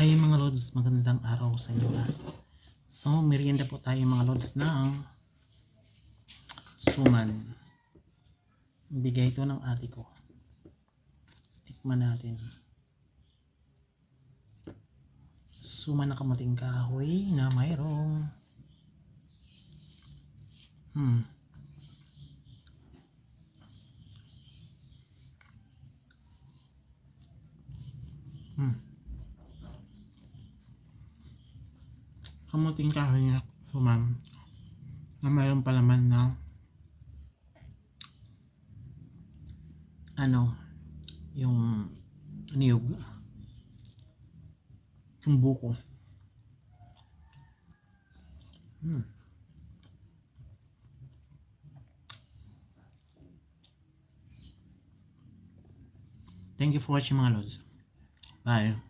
Hi mga lods, magandang araw sa inyo lahat. So, merienda po tayo mga lods ng suman. Bigay ito ng ate ko. Tikman natin. Suman na kamating kahoy na mayroong kamating kahoy na suman na mayroong palaman na yung niyog, yung buko. Thank you for watching mga lods. Bye.